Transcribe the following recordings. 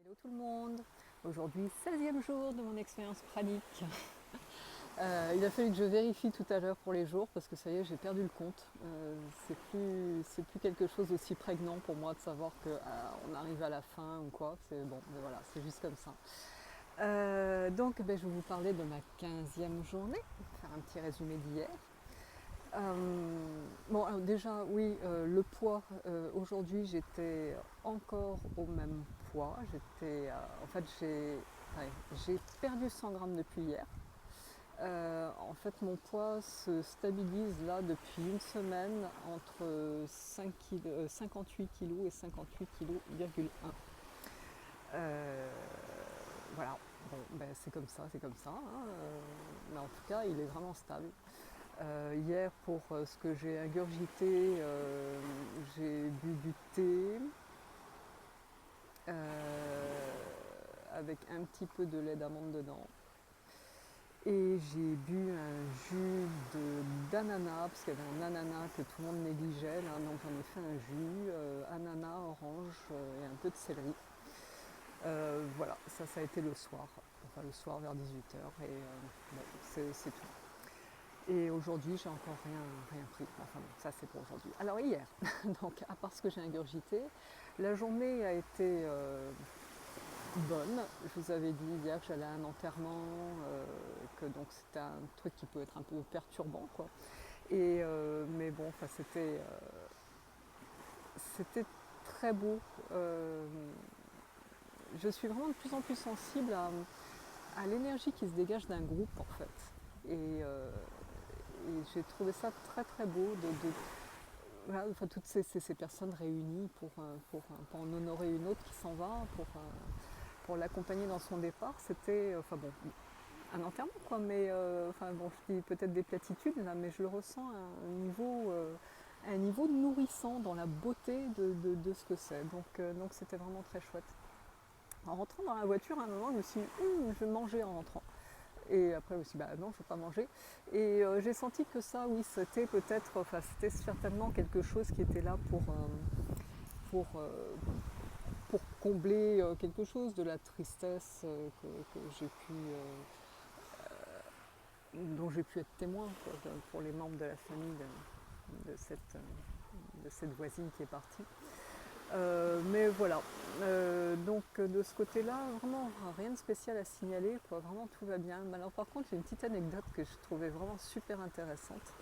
Hello tout le monde. Aujourd'hui, 16e jour de mon expérience pranique. Il a fallu que je vérifie tout à l'heure pour les jours parce que ça y est, j'ai perdu le compte. C'est plus quelque chose d'aussi prégnant pour moi de savoir qu'on arrive à la fin ou quoi. C'est bon, mais voilà, c'est juste comme ça. Donc, je vais vous parler de ma 15e journée, faire un petit résumé d'hier. Bon, alors déjà, oui, le poids. Aujourd'hui, j'étais encore au même poids. En fait, j'ai perdu 100 grammes depuis hier. En fait, mon poids se stabilise là depuis une semaine entre 58 kg et 58,1 kg. Voilà, bon, c'est comme ça, c'est comme ça, hein. Mais en tout cas, il est vraiment stable. Hier, pour ce que j'ai ingurgité, j'ai bu du thé avec un petit peu de lait d'amande dedans. Et j'ai bu un jus d'ananas, parce qu'il y avait un ananas que tout le monde négligeait, là, donc j'en ai fait un jus, ananas, orange et un peu de céleri. Voilà, ça a été le soir, enfin le soir vers 18 h, et bon, c'est tout. Et aujourd'hui, j'ai encore rien pris. Enfin bon, ça c'est pour aujourd'hui. Alors hier, donc à part ce que j'ai ingurgité, la journée a été bonne. Je vous avais dit hier que j'allais à un enterrement, que donc c'était un truc qui peut être un peu perturbant, quoi. Mais bon, enfin c'était très beau. Je suis vraiment de plus en plus sensible à l'énergie qui se dégage d'un groupe, en fait. Et j'ai trouvé ça très très beau voilà, enfin, toutes ces personnes réunies pour en honorer une autre qui s'en va, pour l'accompagner dans son départ. C'était enfin bon, un enterrement, quoi, mais enfin bon, je dis peut-être des platitudes là, mais je le ressens à un niveau nourrissant dans la beauté de ce que c'est. Donc c'était vraiment très chouette. En rentrant dans la voiture, à un moment, je me suis dit, je vais manger en rentrant. Et après, je me suis dit, non, je ne veux pas manger. Et j'ai senti que ça, oui, c'était certainement quelque chose qui était là pour, euh, pour combler quelque chose de la tristesse que j'ai pu, dont j'ai pu être témoin, quoi, pour les membres de la famille de cette voisine qui est partie. Mais voilà. Donc de ce côté-là, vraiment rien de spécial à signaler, quoi. Vraiment tout va bien. Alors par contre, j'ai une petite anecdote que je trouvais vraiment super intéressante.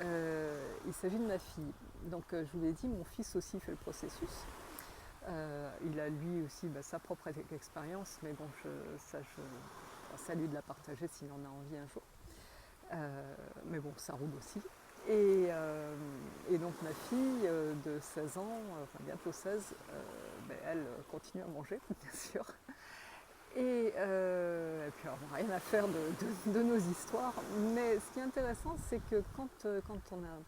Il s'agit de ma fille. Donc je vous l'ai dit, mon fils aussi fait le processus. Il a lui aussi sa propre expérience, mais bon, ça à lui de la partager s'il en a envie un jour. Mais bon, ça roule aussi. Et donc ma fille de 16 ans, enfin bientôt 16, elle continue à manger, bien sûr. Et puis alors, rien à faire de nos histoires. Mais ce qui est intéressant, c'est que quand on a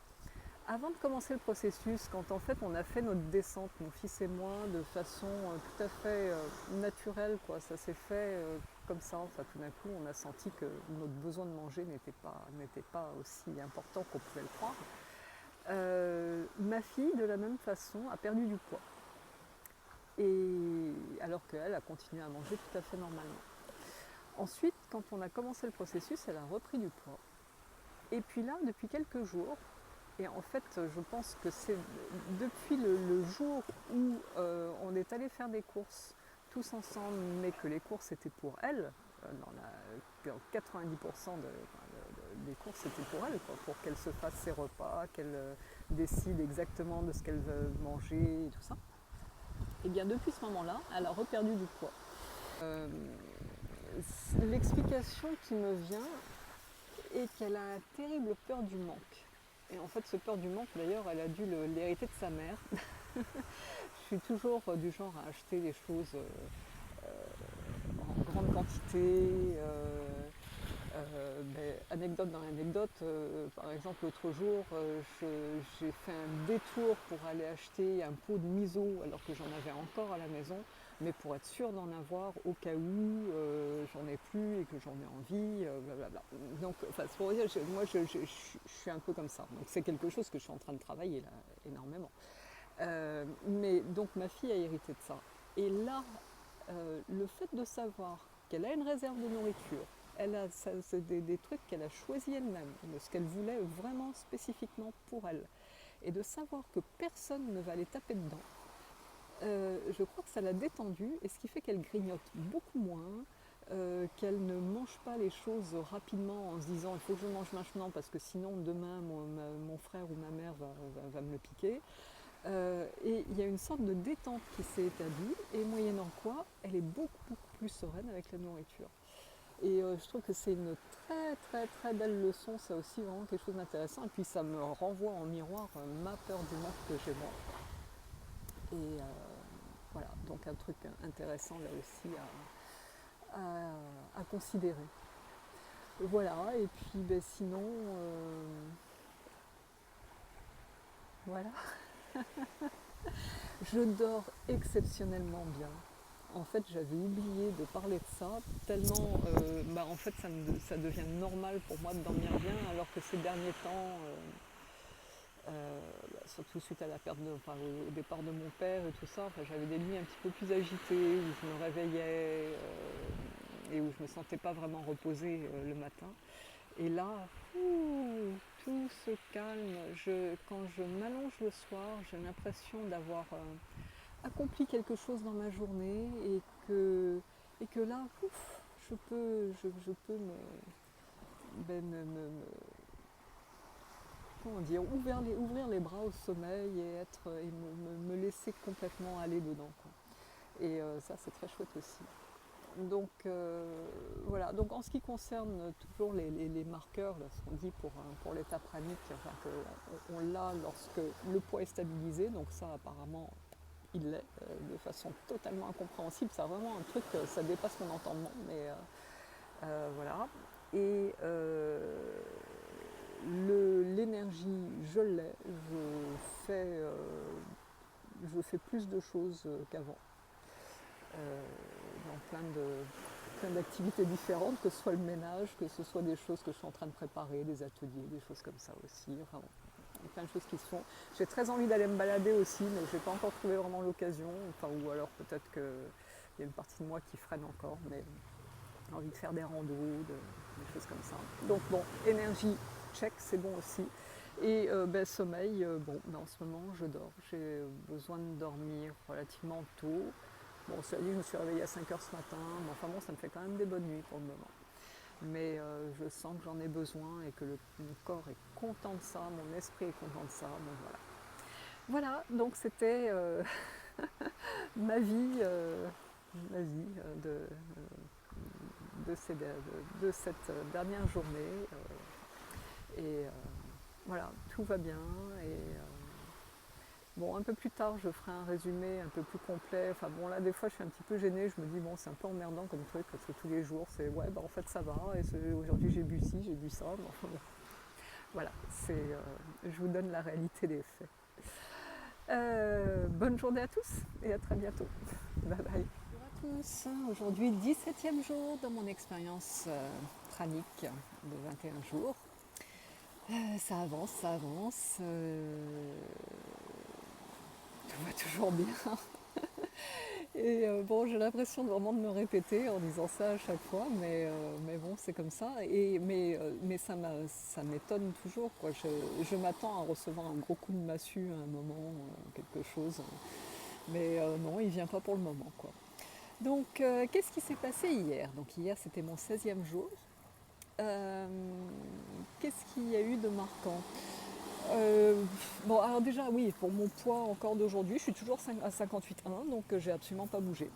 avant de commencer le processus, quand en fait on a fait notre descente, mon fils et moi, de façon tout à fait naturelle, quoi, ça s'est fait comme ça. Enfin, tout d'un coup, on a senti que notre besoin de manger n'était pas aussi important qu'on pouvait le croire. Ma fille, de la même façon, a perdu du poids. Et alors qu'elle a continué à manger tout à fait normalement. Ensuite, quand on a commencé le processus, elle a repris du poids. Et puis là, depuis quelques jours, et en fait, je pense que c'est depuis le jour où on est allé faire des courses tous ensemble, mais que les courses étaient pour elle, dans 90% des courses c'était pour elle, quoi, pour qu'elle se fasse ses repas, qu'elle décide exactement de ce qu'elle veut manger et tout ça. Et bien depuis ce moment-là, elle a reperdu du poids. Euh, L'explication qui me vient est qu'elle a une terrible peur du manque. Et en fait, ce peur du manque, d'ailleurs, elle a dû l'hériter de sa mère. Je suis toujours du genre à acheter des choses en grande quantité. Anecdote dans l'anecdote, par exemple, l'autre jour, j'ai fait un détour pour aller acheter un pot de miso alors que j'en avais encore à la maison, mais pour être sûre d'en avoir au cas où j'en ai plus et que j'en ai envie, blablabla. Donc, enfin, c'est pour dire, moi je suis un peu comme ça. Donc c'est quelque chose que je suis en train de travailler là énormément. Mais donc ma fille a hérité de ça. Et là, le fait de savoir qu'elle a une réserve de nourriture, c'est des trucs qu'elle a choisi elle-même, de ce qu'elle voulait vraiment spécifiquement pour elle, et de savoir que personne ne va aller taper dedans, je crois que ça l'a détendue, et ce qui fait qu'elle grignote beaucoup moins, qu'elle ne mange pas les choses rapidement en se disant il faut que je mange maintenant parce que sinon demain mon frère ou ma mère va me le piquer. Et il y a une sorte de détente qui s'est établie, et moyennant quoi elle est beaucoup plus sereine avec la nourriture. Et je trouve que c'est une très belle leçon, ça aussi, vraiment quelque chose d'intéressant. Et puis ça me renvoie en miroir ma peur du manque que j'ai moi. Et voilà, donc un truc intéressant là aussi à considérer. Voilà, et puis ben, sinon, voilà, je dors exceptionnellement bien. En fait, j'avais oublié de parler de ça, tellement en fait, ça devient normal pour moi de dormir bien, alors que ces derniers temps, surtout suite à la perte au départ de mon père et tout ça, j'avais des nuits un petit peu plus agitées, où je me réveillais et où je me sentais pas vraiment reposée le matin. Et là, tout se calme. Quand je m'allonge le soir, j'ai l'impression d'avoir accompli quelque chose dans ma journée, et que là, je peux comment dire, ouvrir les bras au sommeil et me laisser complètement aller dedans, quoi. Et ça, c'est très chouette aussi. Donc voilà, donc en ce qui concerne toujours les marqueurs, là, ce qu'on dit pour l'état pranique, enfin, on l'a lorsque le poids est stabilisé, donc ça apparemment il l'est, de façon totalement incompréhensible, c'est vraiment un truc, ça dépasse mon entendement, mais voilà. Et l'énergie, je l'ai, je fais plus de choses qu'avant. Dans plein d'activités différentes, que ce soit le ménage, que ce soit des choses que je suis en train de préparer, des ateliers, des choses comme ça aussi. Enfin bon, plein de choses qui se font. J'ai très envie d'aller me balader aussi, mais je n'ai pas encore trouvé vraiment l'occasion. Enfin, ou alors peut-être qu'il y a une partie de moi qui freine encore, mais j'ai envie de faire des randos, des choses comme ça. Donc bon, énergie, check, c'est bon aussi. Et sommeil, en ce moment je dors. J'ai besoin de dormir relativement tôt. Bon, cela dit, je me suis réveillée à 5 heures ce matin, mais enfin bon, ça me fait quand même des bonnes nuits pour le moment. Mais je sens que j'en ai besoin et que mon corps est content de ça, mon esprit est content de ça, donc voilà. Voilà, donc c'était ma vie de cette dernière journée. Et voilà, tout va bien. Et bon, un peu plus tard, je ferai un résumé un peu plus complet. Enfin bon, là, des fois, je suis un petit peu gênée. Je me dis, bon, c'est un peu emmerdant comme truc, parce que tous les jours, c'est, ouais, en fait, ça va. Et aujourd'hui, j'ai bu ci, j'ai bu ça. Mais enfin, bon. Voilà, je vous donne la réalité des faits. Bonne journée à tous et à très bientôt. Bye bye. Bonjour à tous. Aujourd'hui, 17e jour de mon expérience pranique de 21 jours. Ça avance, ça avance. Tout va toujours bien. Et bon, j'ai l'impression vraiment de me répéter en disant ça à chaque fois, mais bon, c'est comme ça. Mais ça m'étonne toujours, quoi. Je m'attends à recevoir un gros coup de massue à un moment, quelque chose. Mais non, il ne vient pas pour le moment, quoi. Donc, qu'est-ce qui s'est passé hier? Donc hier, c'était mon 16e jour. Qu'est-ce qu'il y a eu de marquant? Bon, alors déjà, oui, pour mon poids encore d'aujourd'hui, je suis toujours à 58,1, donc j'ai absolument pas bougé.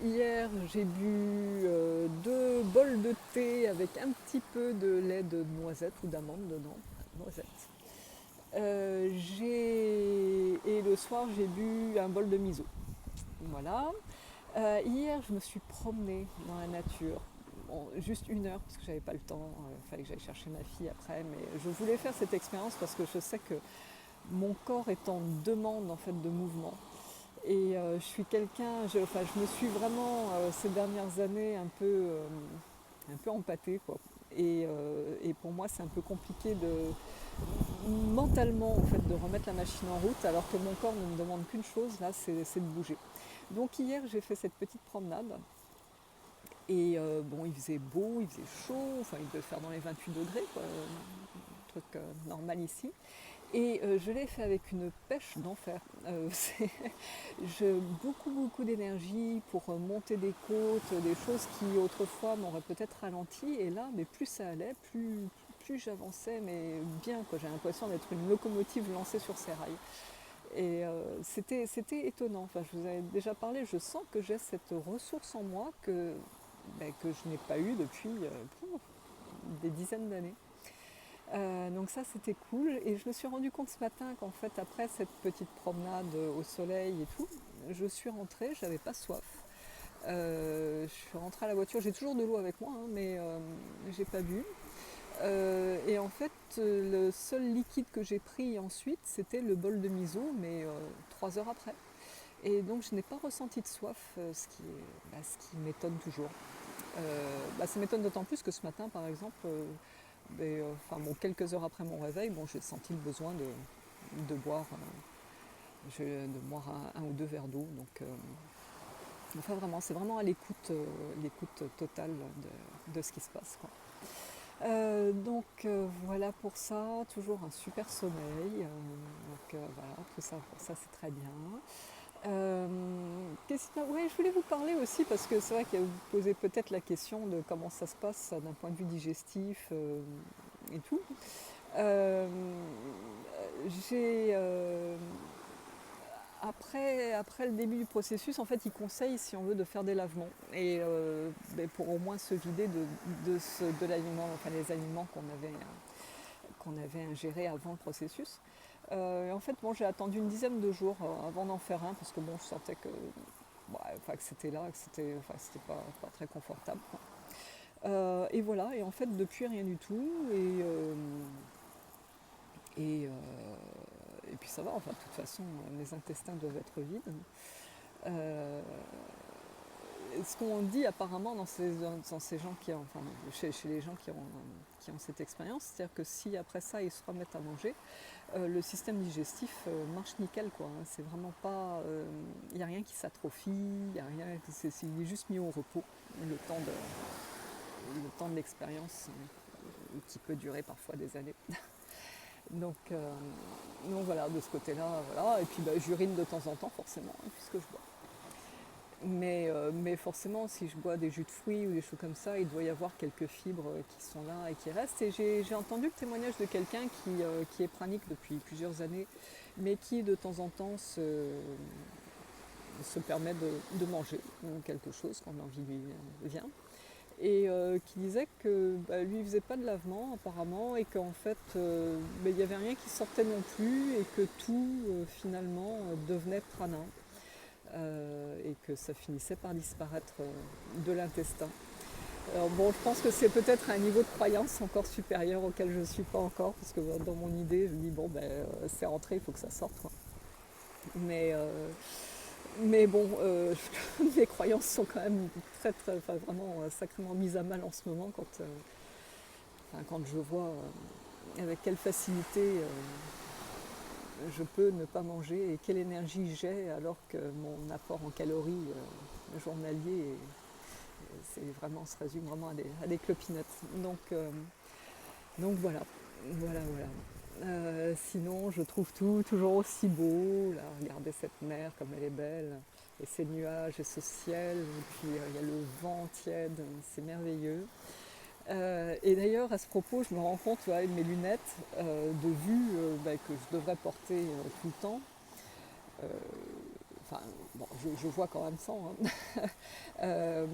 Hier, j'ai bu 2 bols de thé avec un petit peu de lait de noisette ou d'amande dedans. Noisette. Et le soir, j'ai bu un bol de miso. Voilà. Hier, je me suis promenée dans la nature. Bon, juste 1 heure parce que j'avais pas le temps, il fallait que j'aille chercher ma fille après, mais je voulais faire cette expérience parce que je sais que mon corps est en demande en fait de mouvement. Et je suis quelqu'un, je me suis vraiment ces dernières années un peu empâtée, quoi. Et pour moi c'est un peu compliqué mentalement en fait, de remettre la machine en route alors que mon corps ne me demande qu'une chose là, c'est de bouger. Donc hier j'ai fait cette petite promenade et bon il faisait beau, il faisait chaud, enfin il devait faire dans les 28 degrés quoi, un truc normal ici. Et je l'ai fait avec une pêche d'enfer. Beaucoup d'énergie pour monter des côtes, des choses qui autrefois m'auraient peut-être ralenti. Et là, mais plus ça allait, plus j'avançais, mais bien quoi. J'ai l'impression d'être une locomotive lancée sur ses rails. Et c'était étonnant. Enfin, je vous avais déjà parlé. Je sens que j'ai cette ressource en moi que je n'ai pas eue depuis des dizaines d'années. Donc ça c'était cool et je me suis rendu compte ce matin qu'en fait après cette petite promenade au soleil et tout, je suis rentrée, j'avais pas soif. Je suis rentrée à la voiture, j'ai toujours de l'eau avec moi, hein, mais j'ai pas bu. Et en fait le seul liquide que j'ai pris ensuite c'était le bol de miso, mais 3 heures après. Et donc je n'ai pas ressenti de soif, ce qui m'étonne toujours. Ça m'étonne d'autant plus que ce matin par exemple, quelques heures après mon réveil, j'ai senti le besoin de boire, un ou deux verres d'eau. Enfin vraiment, c'est vraiment à l'écoute totale de ce qui se passe, quoi. Voilà pour ça, toujours un super sommeil. Voilà, tout ça pour ça c'est très bien. Ouais, je voulais vous parler aussi parce que c'est vrai que vous posez peut-être la question de comment ça se passe d'un point de vue digestif et tout. Euh, j'ai après le début du processus, en fait, il conseille, si on veut, de faire des lavements et pour au moins se vider de l'aliment, enfin les aliments qu'on avait ingérés avant le processus. En fait, j'ai attendu une dizaine de jours avant d'en faire un parce que je sentais que c'était là, c'était pas très confortable, quoi. Et voilà, et en fait, depuis rien du tout. Et puis ça va, enfin, de toute façon, mes intestins doivent être vides. Euh, Ce qu'on dit apparemment dans ces gens chez les gens qui ont cette expérience, c'est-à-dire que si après ça ils se remettent à manger, le système digestif marche nickel, quoi, hein. C'est vraiment pas, il n'y a rien qui s'atrophie, il y a rien, il est juste mis au repos le temps de l'expérience qui peut durer parfois des années. Donc, euh, donc voilà, de ce côté-là, voilà. Et puis j'urine de temps en temps forcément, hein, puisque je bois. Mais forcément, si je bois des jus de fruits ou des choses comme ça, il doit y avoir quelques fibres qui sont là et qui restent. Et j'ai entendu le témoignage de quelqu'un qui est pranique depuis plusieurs années, mais qui de temps en temps se permet de manger quelque chose quand l'envie lui vient. Et qui disait que lui il faisait pas de lavement apparemment et qu'en fait il n'y avait rien qui sortait non plus et que tout finalement devenait prana. Et que ça finissait par disparaître de l'intestin. Alors je pense que c'est peut-être un niveau de croyance encore supérieur auquel je ne suis pas encore, parce que dans mon idée, je dis c'est rentré, il faut que ça sorte, quoi. Mais, euh, mais bon, mes croyances sont quand même vraiment sacrément mises à mal en ce moment quand je vois avec quelle facilité je peux ne pas manger et quelle énergie j'ai alors que mon apport en calories journalier se résume vraiment à des clopinettes. Donc voilà. Sinon, je trouve tout toujours aussi beau. Là, regardez cette mer comme elle est belle, et ces nuages et ce ciel. Et puis il y a le vent tiède, c'est merveilleux. Et d'ailleurs, à ce propos, je me rends compte avec mes lunettes de vue que je devrais porter tout le temps. Euh, je vois quand même sans, hein. Euh,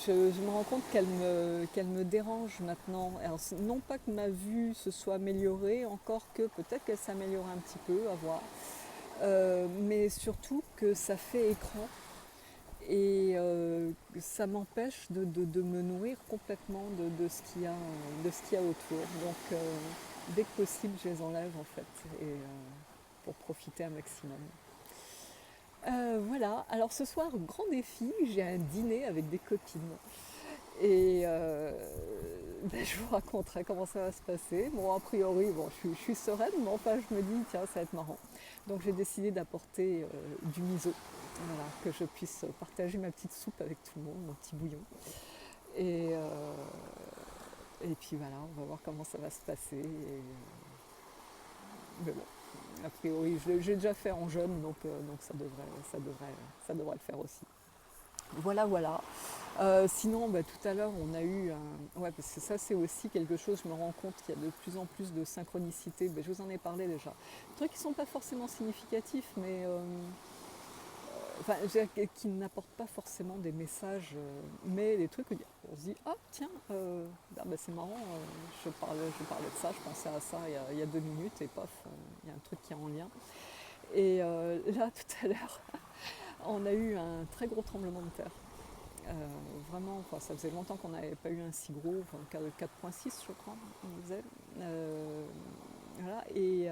je me rends compte qu'elle me dérange maintenant. Alors, non pas que ma vue se soit améliorée, encore que peut-être qu'elle s'améliore un petit peu, à voir. Mais surtout que ça fait écran et ça m'empêche de me nourrir complètement de ce qu'il y a autour. Donc dès que possible, je les enlève en fait, pour profiter un maximum. Voilà, alors ce soir, grand défi, j'ai un dîner avec des copines. Et je vous raconterai comment ça va se passer. Bon, a priori, bon, je suis sereine, mais enfin, je me dis, tiens, ça va être marrant. Donc, j'ai décidé d'apporter du miso, voilà, que je puisse partager ma petite soupe avec tout le monde, mon petit bouillon. Et, euh, et puis voilà, on va voir comment ça va se passer. Mais bon, a priori, j'ai déjà fait en jeune, donc ça devrait le faire aussi. Voilà, voilà. Sinon, tout à l'heure, on a eu un... Ouais, parce que ça, c'est aussi quelque chose, je me rends compte qu'il y a de plus en plus de synchronicité. Je vous en ai parlé déjà. Des trucs qui ne sont pas forcément significatifs, mais enfin, qui n'apportent pas forcément des messages, mais des trucs où on se dit, ah tiens, c'est marrant, je parlais de ça, je pensais à ça il y a 2 minutes, et pof, il y a un truc qui est en lien. Et là, tout à l'heure, on a eu un très gros tremblement de terre. Vraiment, enfin, ça faisait longtemps qu'on n'avait pas eu un si gros, enfin, 4,6 je crois, on disait. Voilà, et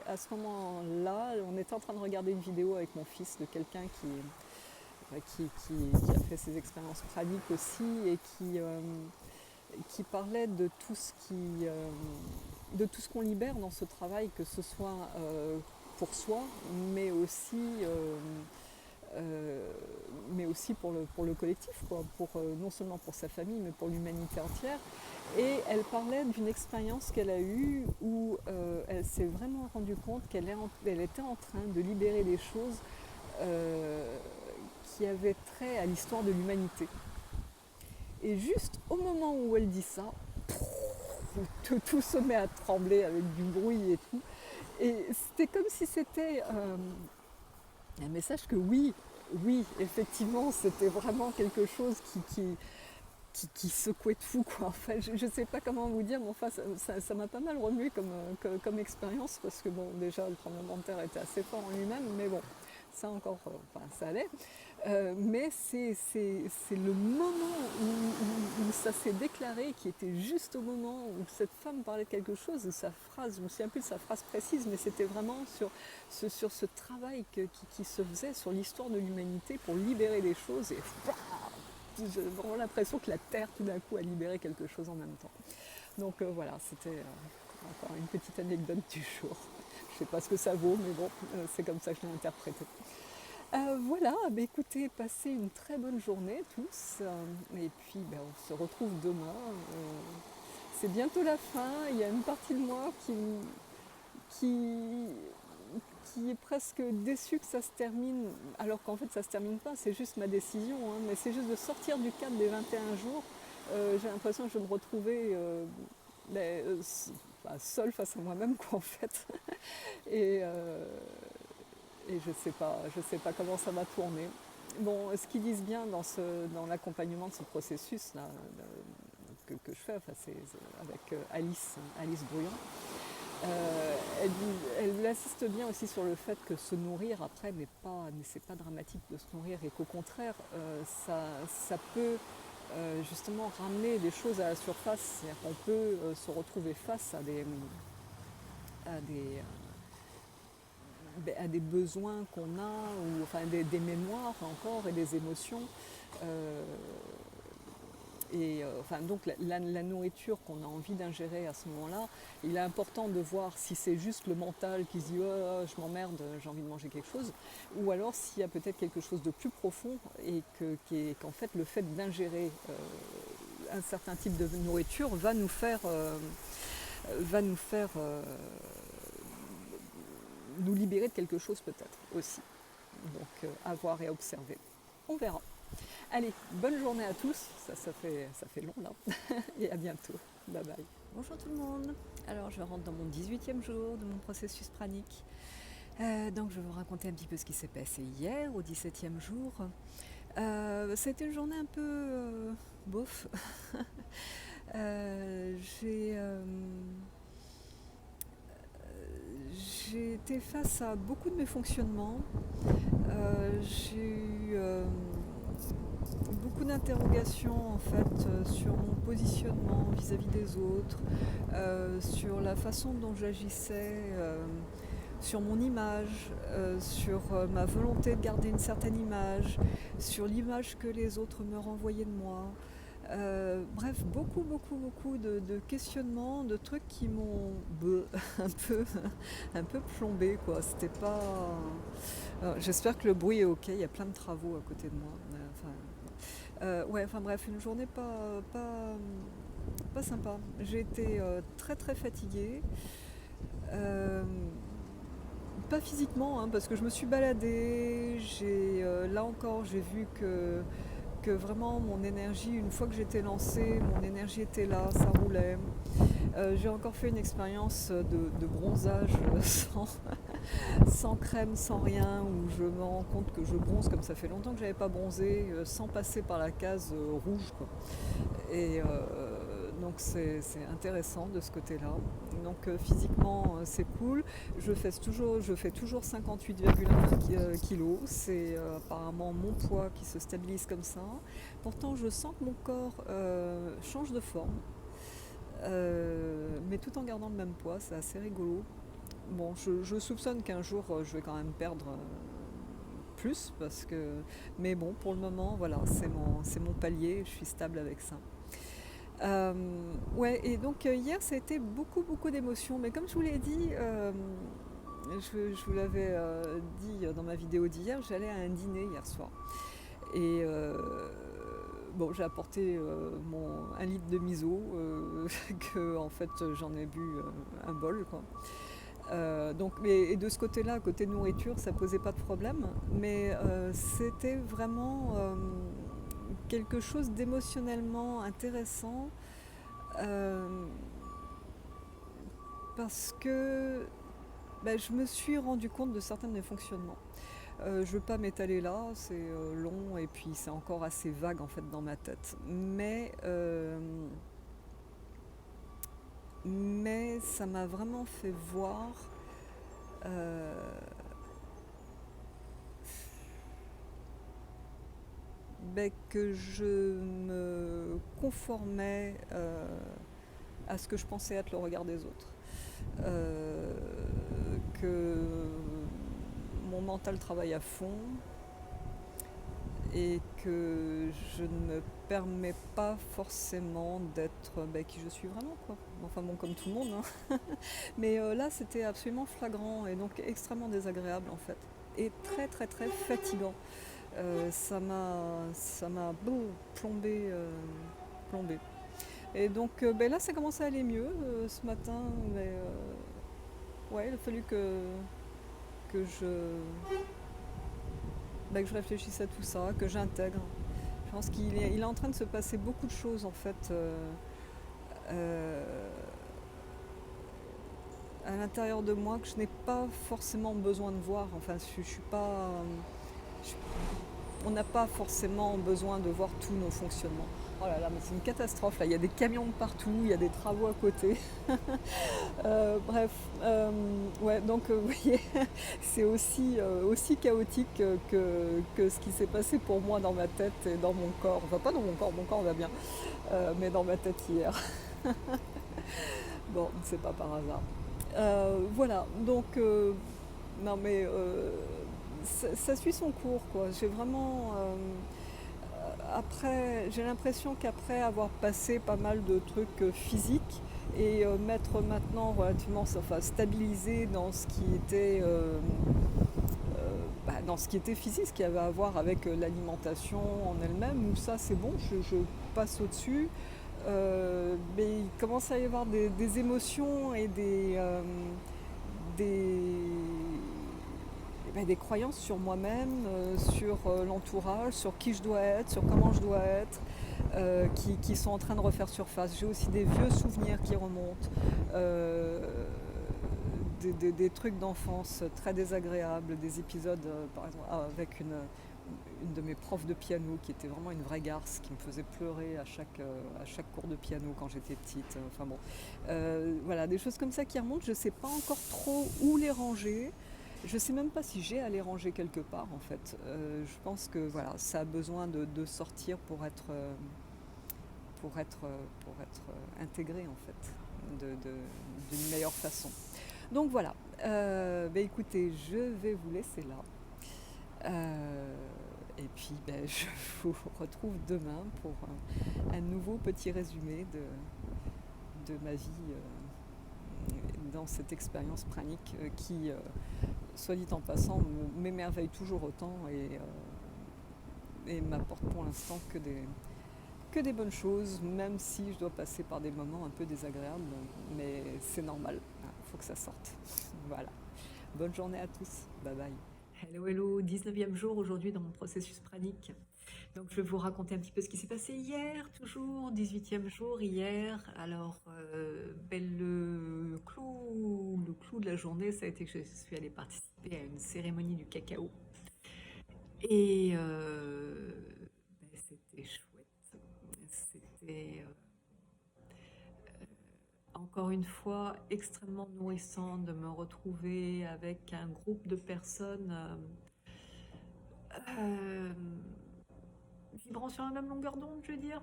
à ce moment-là, on était en train de regarder une vidéo avec mon fils de quelqu'un qui a fait ses expériences praniques aussi et qui parlait de tout ce qu'on libère dans ce travail, que ce soit pour soi, mais aussi pour le collectif, quoi, non seulement pour sa famille, mais pour l'humanité entière. Et elle parlait d'une expérience qu'elle a eue où elle s'est vraiment rendue compte elle était en train de libérer des choses qui avaient trait à l'histoire de l'humanité. Et juste au moment où elle dit ça, tout se met à trembler avec du bruit et tout. Et c'était comme si c'était un message que oui, effectivement, c'était vraiment quelque chose qui secouait de fou, quoi. Enfin, je ne sais pas comment vous dire, mais enfin, ça m'a pas mal remué comme expérience, parce que bon, déjà, le tremblement de terre était assez fort en lui-même, mais bon, ça encore, ça allait. Mais c'est le moment où ça s'est déclaré, qui était juste au moment où cette femme parlait de quelque chose, et sa phrase, je ne me souviens plus de sa phrase précise, mais c'était vraiment sur ce travail qui se faisait sur l'histoire de l'humanité pour libérer des choses, et j'ai vraiment l'impression que la Terre tout d'un coup a libéré quelque chose en même temps. Donc voilà, c'était encore une petite anecdote du jour. Je ne sais pas ce que ça vaut, mais bon, c'est comme ça que je l'ai interprété. Voilà, écoutez, passez une très bonne journée tous, et puis on se retrouve demain. C'est bientôt la fin, il y a une partie de moi qui est presque déçue que ça se termine, alors qu'en fait ça se termine pas, c'est juste ma décision, hein, mais c'est juste de sortir du cadre des 21 jours. J'ai l'impression que je vais me retrouver seule face à moi-même, quoi, en fait. et, et je sais pas comment ça va tourner. Bon, ce qu'ils disent bien dans l'accompagnement de ce processus-là, que je fais, enfin, c'est avec Alice Brouillon, elle insiste bien aussi sur le fait que se nourrir après c'est pas dramatique de se nourrir, et qu'au contraire, ça peut justement ramener des choses à la surface. C'est-à-dire qu'on peut se retrouver face à des besoins qu'on a, ou enfin des mémoires encore, et des émotions. Donc la nourriture qu'on a envie d'ingérer à ce moment-là, il est important de voir si c'est juste le mental qui se dit oh, je m'emmerde, j'ai envie de manger quelque chose, ou alors s'il y a peut-être quelque chose de plus profond, et qu'en fait le fait d'ingérer un certain type de nourriture va nous faire nous libérer de quelque chose, peut-être aussi. Donc à voir et à observer. On verra. Allez, bonne journée à tous, ça fait long là, et à bientôt, bye bye. Bonjour tout le monde, alors je rentre dans mon 18e jour de mon processus pranique. Donc je vais vous raconter un petit peu ce qui s'est passé hier, au 17e jour. C'était une journée un peu bof. J'ai été face à beaucoup de mes fonctionnements. J'ai eu beaucoup d'interrogations en fait sur mon positionnement vis-à-vis des autres, sur la façon dont j'agissais sur mon image, sur ma volonté de garder une certaine image, sur l'image que les autres me renvoyaient de moi. Bref, beaucoup de questionnements, de trucs qui m'ont un peu, un peu plombé, quoi. C'était pas. J'espère que le bruit est ok. Il y a plein de travaux à côté de moi. Ouais, enfin bref, une journée pas sympa. J'ai été très fatiguée. Euh, Pas physiquement, hein, parce que je me suis baladée. Là encore, j'ai vu que vraiment mon énergie, une fois que j'étais lancée, mon énergie était là, ça roulait. J'ai encore fait une expérience de bronzage sans crème, sans rien, où je me rends compte que je bronze comme ça fait longtemps que je n'avais pas bronzé, sans passer par la case rouge, quoi. Et donc c'est intéressant de ce côté-là. Donc physiquement c'est cool. Je fais toujours 58,1 kg. C'est apparemment mon poids qui se stabilise comme ça. Pourtant je sens que mon corps change de forme, mais tout en gardant le même poids. C'est assez rigolo. Bon, je soupçonne qu'un jour je vais quand même perdre plus, mais bon, pour le moment, voilà, c'est mon palier. Je suis stable avec ça. Ouais, et donc hier ça a été beaucoup d'émotions, mais comme je vous l'ai dit, je vous l'avais dit dans ma vidéo d'hier, j'allais à un dîner hier soir. Et bon, j'ai apporté un litre de miso, que en fait j'en ai bu un bol, quoi. Donc, et de ce côté-là, à côté de nourriture, ça posait pas de problème, mais c'était vraiment quelque chose d'émotionnellement intéressant, euh, parce que je me suis rendu compte de certains de mes fonctionnements. Je ne veux pas m'étaler là, c'est long et puis c'est encore assez vague en fait dans ma tête. Mais ça m'a vraiment fait voir euh, que je me conformais à ce que je pensais être le regard des autres. Euh, que mon mental travaille à fond et que je ne me permets pas forcément d'être qui je suis vraiment, quoi. Enfin bon, comme tout le monde, hein. Mais là c'était absolument flagrant et donc extrêmement désagréable en fait. Et très fatigant. Ça m'a plombé, plombé. Et donc là ça commence à aller mieux ce matin, mais ouais, il a fallu que que je réfléchisse à tout ça, que j'intègre. Je pense qu'il est en train de se passer beaucoup de choses en fait euh, à l'intérieur de moi que je n'ai pas forcément besoin de voir. Enfin, je suis pas. Je- on n'a pas forcément besoin de voir tous nos fonctionnements. Oh là là, mais c'est une catastrophe là. Il y a des camions de partout, il y a des travaux à côté. Bref, ouais, donc vous voyez, c'est aussi chaotique que ce qui s'est passé pour moi dans ma tête et dans mon corps. Enfin, pas dans mon corps va bien, mais dans ma tête hier. Bon, c'est pas par hasard. Voilà, donc, non mais ça suit son cours, quoi. J'ai l'impression qu'après avoir passé pas mal de trucs physiques et m'être maintenant relativement, enfin, stabilisé dans ce qui était dans ce qui était physique, ce qui avait à voir avec l'alimentation en elle-même, où ça c'est bon, je passe au-dessus. Mais il commence à y avoir des émotions et des, des croyances sur moi-même, sur l'entourage, sur qui je dois être, sur comment je dois être, qui sont en train de refaire surface. J'ai aussi des vieux souvenirs qui remontent, des trucs d'enfance très désagréables, des épisodes, par exemple, avec une de mes profs de piano qui était vraiment une vraie garce, qui me faisait pleurer à chaque cours de piano quand j'étais petite. Enfin bon, voilà, des choses comme ça qui remontent. Je ne sais pas encore trop où les ranger. Je ne sais même pas si j'ai à les ranger quelque part en fait. Je pense que voilà, ça a besoin de sortir pour être intégré en fait, d'une meilleure façon. Donc voilà. Écoutez, je vais vous laisser là. Euh, et puis je vous retrouve demain pour un nouveau petit résumé de ma vie dans cette expérience pranique qui, soit dit en passant, m'émerveille toujours autant et m'apporte pour l'instant que des bonnes choses, même si je dois passer par des moments un peu désagréables, mais c'est normal, il faut que ça sorte. Voilà. Bonne journée à tous. Bye bye. Hello, hello, 19e jour aujourd'hui dans mon processus pranique. Donc je vais vous raconter un petit peu ce qui s'est passé hier, toujours, 18e jour hier. Alors, le clou de la journée, ça a été que je suis allée participer à une cérémonie du cacao. Et c'était chouette. C'était encore une fois extrêmement nourrissant de me retrouver avec un groupe de personnes euh, vibrant sur la même longueur d'onde, je veux dire.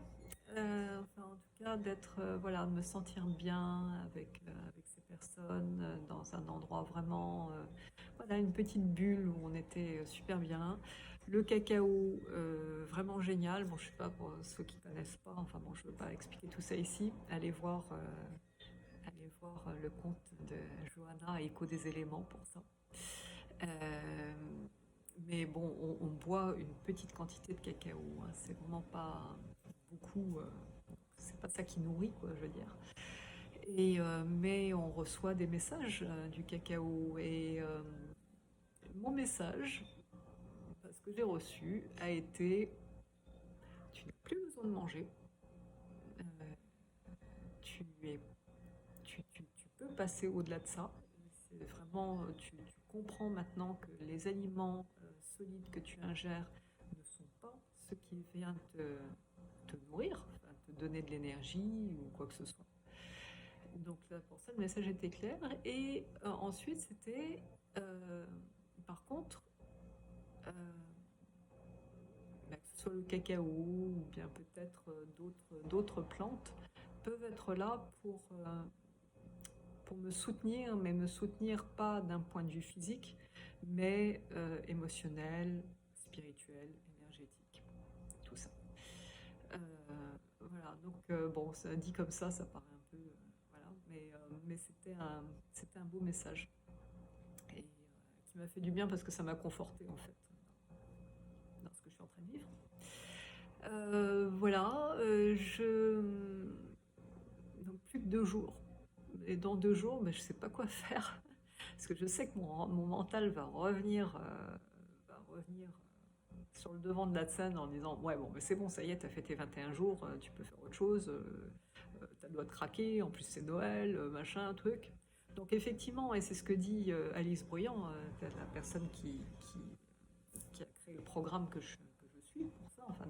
Enfin, en tout cas, d'être, voilà, de me sentir bien avec ces personnes dans un endroit vraiment, voilà, une petite bulle où on était super bien. Le cacao, vraiment génial. Bon, je sais pas pour ceux qui connaissent pas, enfin bon, je veux pas expliquer tout ça ici. Allez voir le conte de Johanna, Écho des éléments pour ça. Euh, mais bon, on boit une petite quantité de cacao, hein. C'est vraiment pas beaucoup. C'est pas ça qui nourrit, quoi, je veux dire. Mais on reçoit des messages du cacao. Et mon message, parce que j'ai reçu, a été: tu n'as plus besoin de manger. Euh, tu, es, tu peux passer au-delà de ça. C'est vraiment, tu comprends maintenant que les aliments solides que tu ingères ne sont pas ce qui vient te nourrir, enfin, te donner de l'énergie ou quoi que ce soit. Donc là, pour ça, le message était clair. Et ensuite, c'était, euh, par contre, euh, que ce soit le cacao ou bien peut-être d'autres plantes, peuvent être là pour me soutenir, mais me soutenir pas d'un point de vue physique, mais émotionnel, spirituel, énergétique, tout ça. Euh, voilà, donc bon, ça dit comme ça paraît un peu, voilà, mais c'était un beau message et qui m'a fait du bien parce que ça m'a conforté en fait dans ce que je suis en train de vivre. Voilà, donc plus que 2 jours. Et dans 2 jours, je ne sais pas quoi faire. Parce que je sais que mon mental va revenir sur le devant de la scène en disant: ouais, bon, mais c'est bon, ça y est, t'as fait tes 21 jours, tu peux faire autre chose, t'as le droit de craquer, en plus c'est Noël, machin, truc. Donc effectivement, et c'est ce que dit Alice Bruyant, la personne qui a créé le programme que je suis pour ça, enfin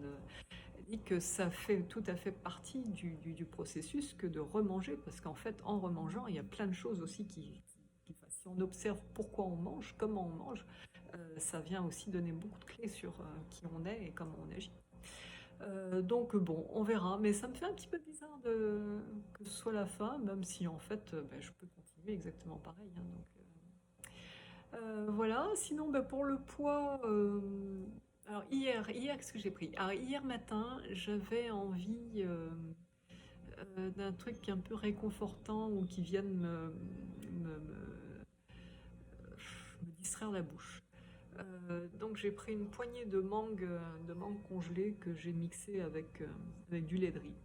elle dit que ça fait tout à fait partie du processus que de remanger, parce qu'en fait, en remangeant, il y a plein de choses aussi si on observe pourquoi on mange, comment on mange, ça vient aussi donner beaucoup de clés sur qui on est et comment on agit. Donc bon, on verra, mais ça me fait un petit peu bizarre que ce soit la fin, même si en fait, je peux continuer exactement pareil, hein, donc, voilà, sinon pour le poids, alors hier qu'est-ce que j'ai pris? Alors hier matin, j'avais envie d'un truc un peu réconfortant ou qui vienne me distraire la bouche. Donc j'ai pris une poignée de mangue congelée que j'ai mixée avec du lait de riz.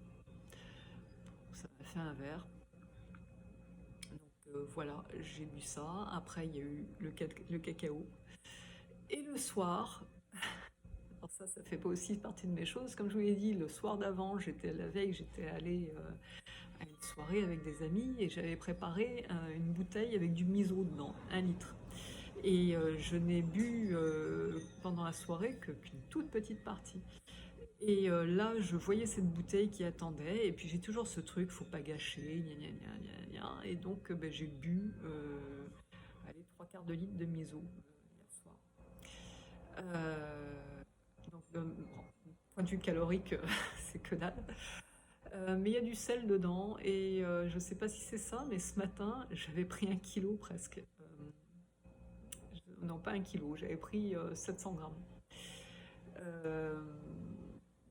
Ça m'a fait un verre. Donc voilà, j'ai bu ça. Après, il y a eu le cacao. Et le soir, alors ça fait pas aussi partie de mes choses. Comme je vous l'ai dit, le soir d'avant, la veille, j'étais allée à une soirée avec des amis et j'avais préparé une bouteille avec du miso dedans, 1 litre. Et je n'ai bu pendant la soirée qu'une toute petite partie. Et là, je voyais cette bouteille qui attendait, et puis j'ai toujours ce truc, faut pas gâcher, gna gna gna gna gna. Et donc j'ai bu allez, 3/4 de litre de miso hier soir. Donc, bon, point de vue calorique, c'est que dalle. Mais il y a du sel dedans et je sais pas si c'est ça, mais ce matin, j'avais pris 1 kilo presque. Non, pas 1 kilo, j'avais pris 700 grammes. Euh,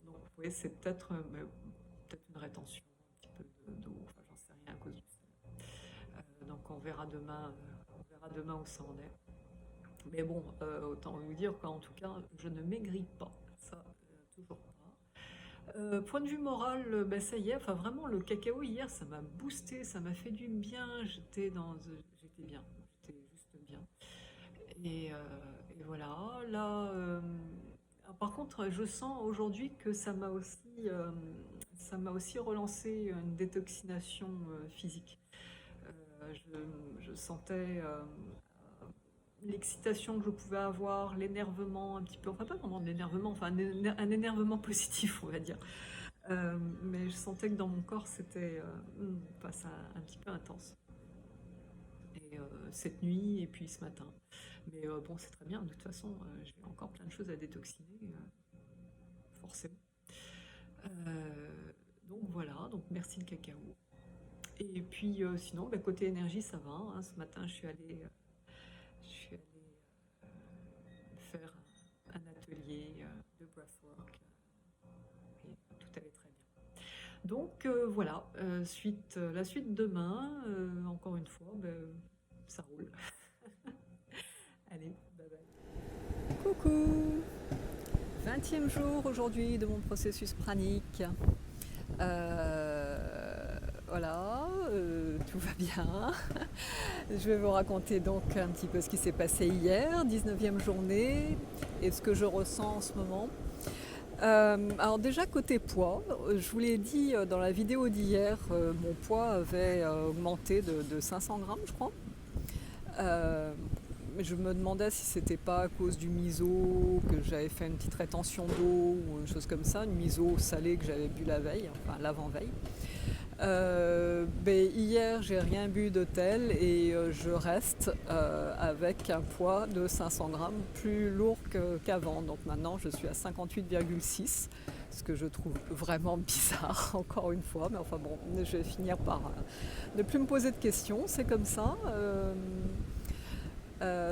donc, oui, c'est peut-être une rétention, un petit peu d'eau, enfin, j'en sais rien à cause du sel. Donc, on verra demain où ça en est. Mais bon, autant vous dire qu'en tout cas, je ne maigris pas. Ça, toujours pas. Point de vue moral, ben ça y est, enfin vraiment le cacao hier, ça m'a boosté, ça m'a fait du bien. J'étais bien, j'étais juste bien. Et, et voilà. Là, par contre, je sens aujourd'hui que ça m'a aussi relancé une détoxination physique. Je sentais l'excitation que je pouvais avoir, l'énervement un petit peu, enfin pas vraiment de l'énervement, enfin un énervement positif, on va dire. Mais je sentais que dans mon corps, c'était enfin, un petit peu intense. Et cette nuit, et puis ce matin. Mais bon, c'est très bien, de toute façon, j'ai encore plein de choses à détoxiner, forcément. Donc voilà, donc merci le cacao. Et puis sinon, bah, côté énergie, ça va, hein. Ce matin, je suis allée faire un atelier de breathwork et tout allait très bien. Donc voilà, la suite demain, encore une fois, ben, ça roule. Allez, bye bye. Coucou! 20e jour aujourd'hui de mon processus pranique. Voilà, tout va bien. Je vais vous raconter donc un petit peu ce qui s'est passé hier, 19e journée, et ce que je ressens en ce moment. Alors déjà côté poids, je vous l'ai dit dans la vidéo d'hier, mon poids avait augmenté de 500 grammes je crois. Euh, je me demandais si c'était pas à cause du miso, que j'avais fait une petite rétention d'eau ou une chose comme ça, une miso salée que j'avais bu la veille, enfin l'avant-veille. Ben, hier, j'ai rien bu de tel et je reste avec un poids de 500 grammes plus lourd qu'avant. Donc maintenant, je suis à 58,6, ce que je trouve vraiment bizarre, encore une fois. Mais enfin bon, je vais finir par ne plus me poser de questions, c'est comme ça.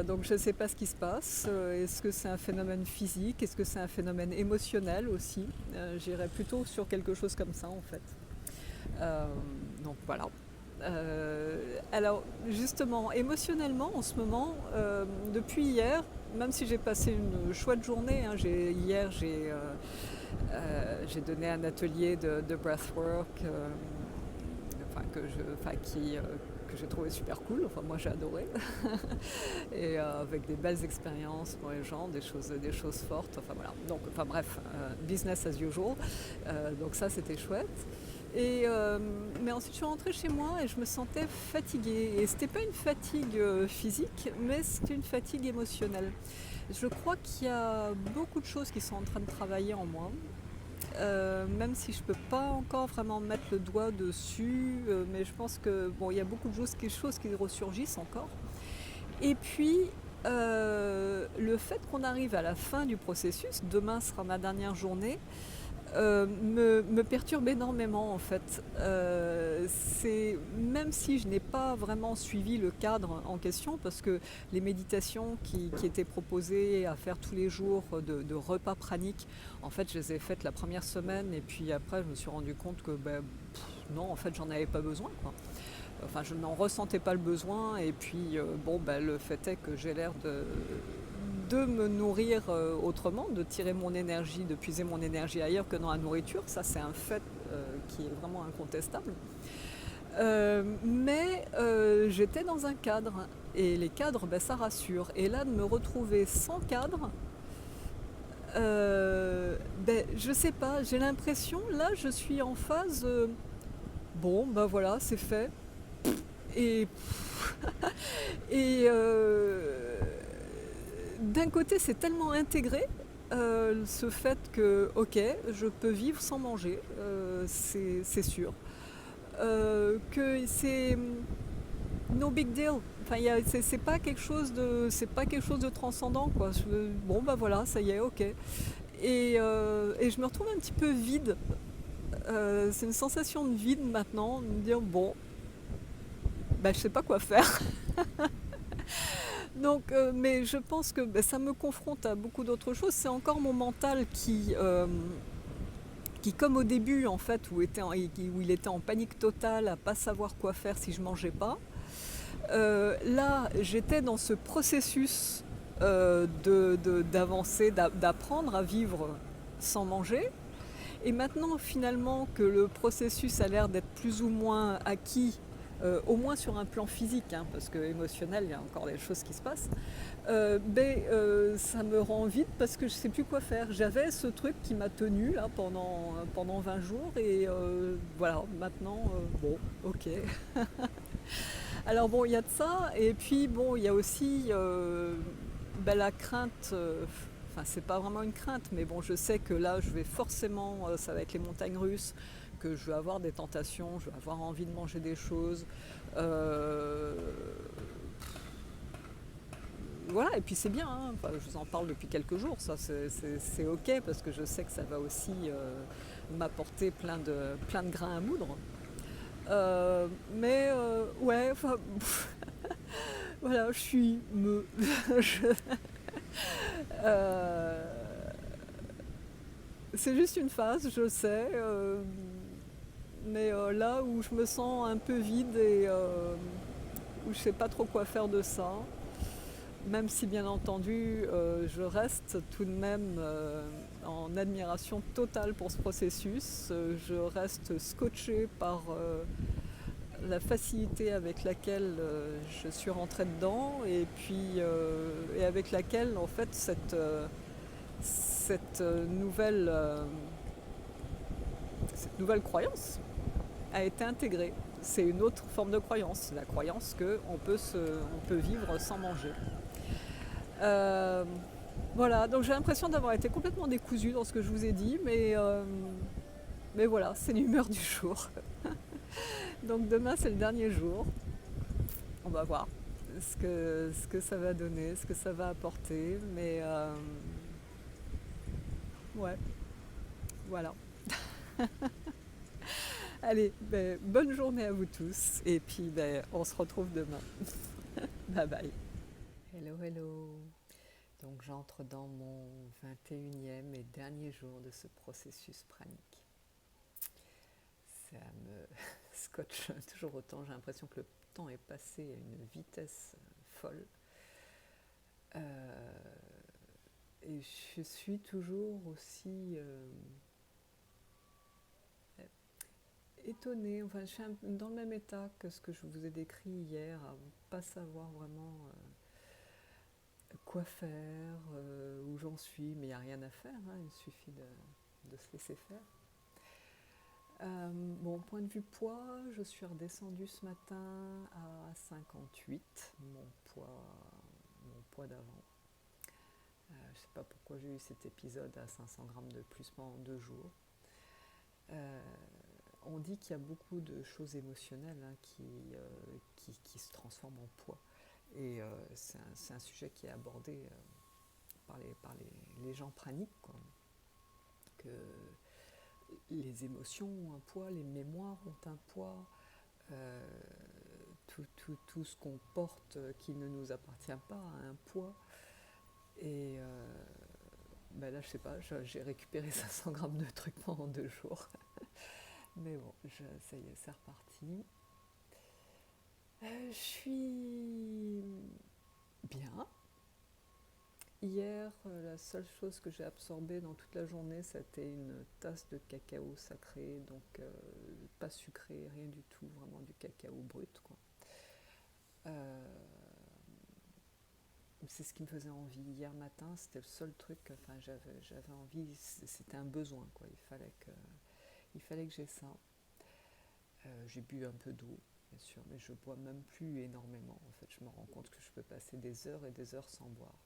Donc je ne sais pas ce qui se passe. Est-ce que c'est un phénomène physique? Est-ce que c'est un phénomène émotionnel aussi? J'irais plutôt sur quelque chose comme ça en fait. Euh, donc voilà. Alors justement, émotionnellement en ce moment, depuis hier, même si j'ai passé une chouette journée, hein, hier j'ai donné un atelier de breathwork enfin, que j'ai trouvé super cool, enfin moi j'ai adoré, et avec des belles expériences pour les gens, des choses fortes, enfin voilà. Donc enfin bref, business as usual, donc ça c'était chouette. Mais ensuite je suis rentrée chez moi et je me sentais fatiguée. Et c'était pas une fatigue physique, mais c'était une fatigue émotionnelle. Je crois qu'il y a beaucoup de choses qui sont en train de travailler en moi. Même si je ne peux pas encore vraiment mettre le doigt dessus, mais je pense que bon, il y a beaucoup de choses qui ressurgissent encore. Et puis le fait qu'on arrive à la fin du processus, demain sera ma dernière journée, me perturbe énormément en fait. Même si je n'ai pas vraiment suivi le cadre en question, parce que les méditations qui étaient proposées à faire tous les jours de repas praniques, en fait je les ai faites la première semaine et puis après je me suis rendu compte que non, en fait j'en avais pas besoin quoi. Enfin je n'en ressentais pas le besoin et puis le fait est que j'ai l'air de me nourrir autrement, de tirer mon énergie, de puiser mon énergie ailleurs que dans la nourriture. Ça, c'est un fait qui est vraiment incontestable. Mais j'étais dans un cadre et les cadres, ça rassure. Et là, de me retrouver sans cadre, je sais pas, j'ai l'impression, là, je suis en phase. Voilà, c'est fait. Et, et d'un côté, c'est tellement intégré ce fait que, ok, je peux vivre sans manger, c'est sûr. Que c'est no big deal. Enfin, c'est pas quelque chose de transcendant, quoi. Voilà, ça y est, ok. Et je me retrouve un petit peu vide C'est une sensation de vide maintenant, de me dire bon, bah, je sais pas quoi faire. Donc, mais je pense que bah, ça me confronte à beaucoup d'autres choses. C'est encore mon mental qui comme au début en fait, où il était en panique totale à pas savoir quoi faire si je mangeais pas. Là, j'étais dans ce processus d'avancer, d'apprendre à vivre sans manger. Et maintenant, finalement, que le processus a l'air d'être plus ou moins acquis, au moins sur un plan physique, hein, parce que émotionnel, il y a encore des choses qui se passent, ça me rend vide parce que je ne sais plus quoi faire. J'avais ce truc qui m'a tenu là pendant 20 jours et voilà, maintenant, bon, ok. Alors bon, il y a de ça, et puis bon, il y a aussi la crainte, enfin c'est pas vraiment une crainte, mais bon, je sais que là, je vais forcément, ça va être les montagnes russes, que je vais avoir des tentations, je vais avoir envie de manger des choses. Euh, voilà, et puis c'est bien, hein. Enfin, je vous en parle depuis quelques jours, ça c'est ok, parce que je sais que ça va aussi m'apporter plein de grains à moudre. Ouais, enfin, voilà, je suis me. Je- euh, c'est juste une phase, je sais, mais là où je me sens un peu vide et où je sais pas trop quoi faire de ça, même si bien entendu je reste tout de même en admiration totale pour ce processus, je reste scotchée par la facilité avec laquelle je suis rentrée dedans et puis et avec laquelle en fait cette nouvelle croyance a été intégrée. C'est une autre forme de croyance, la croyance qu'on peut vivre sans manger. Euh, voilà, donc j'ai l'impression d'avoir été complètement décousue dans ce que je vous ai dit, mais voilà, c'est l'humeur du jour. Donc demain c'est le dernier jour. On va voir ce que ça va donner, ce que ça va apporter. Mais ouais, voilà. Allez, bonne journée à vous tous. Et puis on se retrouve demain. Bye bye. Hello, hello. Donc j'entre dans mon 21e et dernier jour de ce processus pranique. Ça me scotche toujours autant. J'ai l'impression que le temps est passé à une vitesse folle. Et je suis toujours aussi étonnée, enfin je suis dans le même état que ce que je vous ai décrit hier, à ne pas savoir vraiment quoi faire, où j'en suis, mais il n'y a rien à faire, hein, il suffit de se laisser faire. Bon, point de vue poids, je suis redescendue ce matin à 58, mon poids d'avant. Je ne sais pas pourquoi j'ai eu cet épisode à 500 grammes de plus pendant 2 jours. On dit qu'il y a beaucoup de choses émotionnelles hein, qui se transforment en poids. Et c'est un sujet qui est abordé par les gens praniques, quoi. Que les émotions ont un poids, les mémoires ont un poids, tout ce qu'on porte qui ne nous appartient pas a un poids. Et là, je sais pas, j'ai récupéré 500 grammes de trucs pendant 2 jours. Mais bon, ça y est, c'est reparti. Je suis bien. Hier, la seule chose que j'ai absorbée dans toute la journée, c'était une tasse de cacao sacré, donc pas sucré, rien du tout, vraiment du cacao brut, quoi. C'est ce qui me faisait envie. Hier matin, c'était le seul truc, enfin j'avais envie, c'était un besoin, quoi. Il fallait que j'ai ça. J'ai bu un peu d'eau, bien sûr, mais je bois même plus énormément. En fait, je me rends compte que je peux passer des heures et des heures sans boire.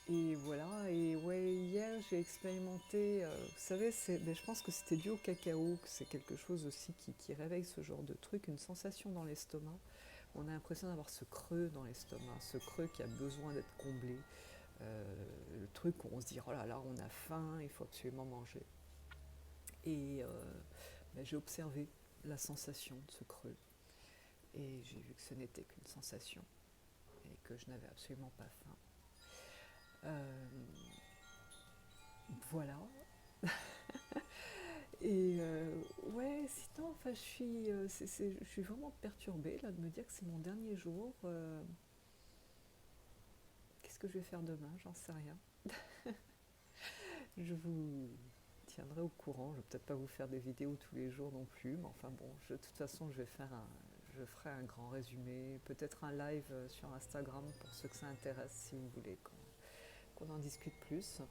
Et voilà, et ouais, hier j'ai expérimenté, vous savez, je pense que c'était dû au cacao, que c'est quelque chose aussi qui réveille ce genre de truc, une sensation dans l'estomac. On a l'impression d'avoir ce creux dans l'estomac, ce creux qui a besoin d'être comblé. Le truc où on se dit, oh là là, on a faim, il faut absolument manger. Et j'ai observé la sensation de ce creux. Et j'ai vu que ce n'était qu'une sensation et que je n'avais absolument pas faim. Voilà. Et ouais, sinon, enfin, je suis vraiment perturbée là, de me dire que c'est mon dernier jour. Qu'est-ce que je vais faire demain? J'en sais rien. Je vous tiendrai au courant. Je ne vais peut-être pas vous faire des vidéos tous les jours non plus, mais enfin bon, de toute façon, je ferai un grand résumé, peut-être un live sur Instagram pour ceux que ça intéresse, si vous voulez qu'on en discute plus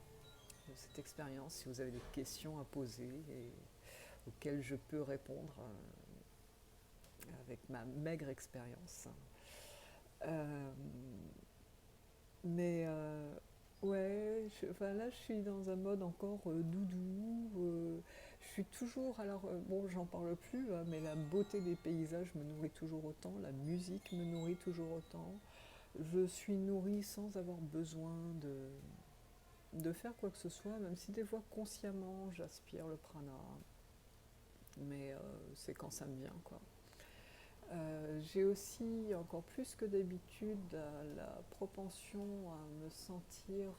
de cette expérience, si vous avez des questions à poser et auxquelles je peux répondre avec ma maigre expérience. Mais ouais, là je suis dans un mode encore doudou. Je suis toujours, alors bon, j'en parle plus, mais la beauté des paysages me nourrit toujours autant, la musique me nourrit toujours autant. Je suis nourrie sans avoir besoin de faire quoi que ce soit, même si des fois consciemment j'aspire le prana. Mais c'est quand ça me vient, quoi. J'ai aussi, encore plus que d'habitude, la propension à me sentir